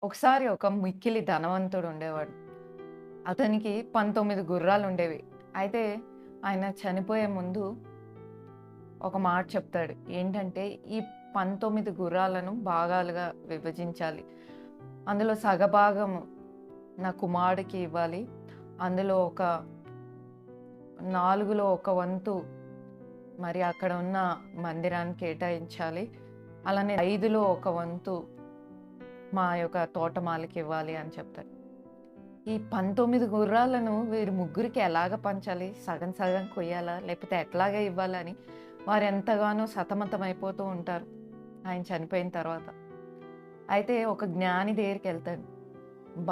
ఒకసారి ఒక మిక్కిలి ధనవంతుడు ఉండేవాడు. అతనికి 19 గుర్రాలుండేవి. అయితే ఆయన చనిపోయే ముందు ఒక మాట చెప్తాడు. ఏంటంటే, "ఈ 19 గుర్రాలను భాగాలుగా విభజించాలి. అందులో సగభాగం నా కుమారుడికి ఇవ్వాలి. అందులో ఒక 4లో ఒక వంతు మరి అక్కడ ఉన్న మందిరానికి కేటాయించాలి. అలానే 5లో ఒక వంతు మా యొక్క తోటమాలికి ఇవ్వాలి" అని చెప్తాడు. ఈ 19 గుర్రాలను వీరు ముగ్గురికి ఎలాగ పంచాలి? సగం సగం కొయ్యాలా? లేకపోతే ఎట్లాగా ఇవ్వాలని వారెంతగానో సతమతమైపోతూ ఉంటారు ఆయన చనిపోయిన తర్వాత. అయితే ఒక జ్ఞాని దగ్గరికెళ్తాడు.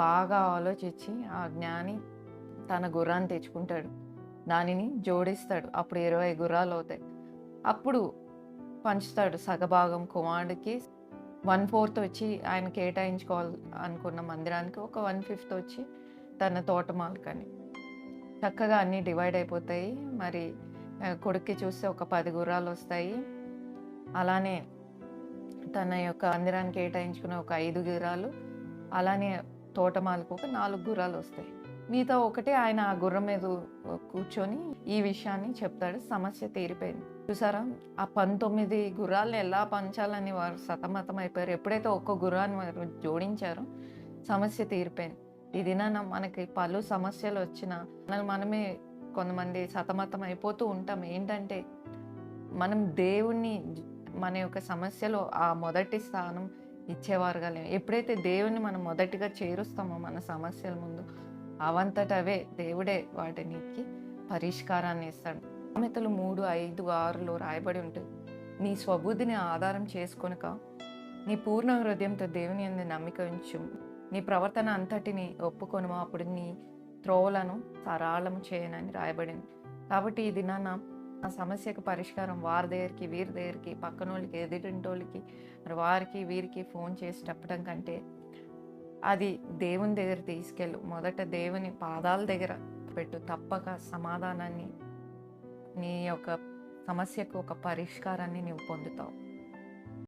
బాగా ఆలోచించి ఆ జ్ఞాని తన గుర్రాన్ని తెచ్చుకుంటాడు. దానిని జోడిస్తాడు. అప్పుడు 20 గుర్రాలవుతాయి. అప్పుడు పంచుతాడు సగభాగం కుమారుడికి, 1/4 వచ్చి ఆయన కేటాయించుకోవాలి అనుకున్న మందిరానికి, ఒక 1/5 వచ్చి తన తోటమాలికని. చక్కగా అన్నీ డివైడ్ అయిపోతాయి. మరి కొడుక్కి చూస్తే ఒక 10 గుర్రాలొస్తాయి. అలానే తన యొక్క మందిరానికి కేటాయించుకున్న ఒక 5 గుర్రాలు, అలానే తోటమాలికి ఒక 4 గుర్రాలొస్తాయి. మిగతా ఒకటే ఆయన ఆ గుర్రం మీద కూర్చొని ఈ విషయాన్ని చెప్తాడు. సమస్య తీరిపోయింది. చూసారా? ఆ 19 గుర్రాలను ఎలా పంచాలని వారు సతమతమైపోయారు. ఎప్పుడైతే ఒక్క గుర్రాన్ని వారు జోడించారో సమస్య తీరిపోయింది. ఈ దినాన మనకి పలు సమస్యలొచ్చినా మనల్ని మనమే కొంతమంది సతమతం అయిపోతూ ఉంటాం. ఏంటంటే, మనం దేవుణ్ణి మన యొక్క సమస్యలో ఆ మొదటి స్థానం ఇచ్చేవారుగా లేము. ఎప్పుడైతే దేవుణ్ణి మనం మొదటిగా చేరుస్తామో మన సమస్యల ముందు, అవంతట అవే దేవుడే వాటినికి పరిష్కారాన్ని ఇస్తాడు. సామెతలు 3, 5, 6లో రాయబడి ఉంటుంది. నీ స్వబుద్ధిని ఆధారం చేసుకొనక నీ పూర్ణ హృదయంతో దేవుని యందు నమ్మిక ఉంచుము. నీ ప్రవర్తన అంతటిని ఒప్పుకొనుము. అప్పుడు నీ త్రోవలను సరళము చేయనని రాయబడింది. కాబట్టి ఈ దినాన ఆ సమస్యకు పరిష్కారం వారి దగ్గరికి, వీరి దగ్గరికి, పక్కనోళ్ళకి, ఎదురింటోళ్ళకి, మరి వారికి, వీరికి ఫోన్ చేసి చెప్పడం కంటే అది దేవుని దగ్గర తీసుకెళ్ళు. మొదట దేవుని పాదాల దగ్గర పెట్టు. తప్పక సమాధానాన్ని, నీ యొక్క సమస్యకు ఒక పరిష్కారాన్ని నీవు పొందుతావు.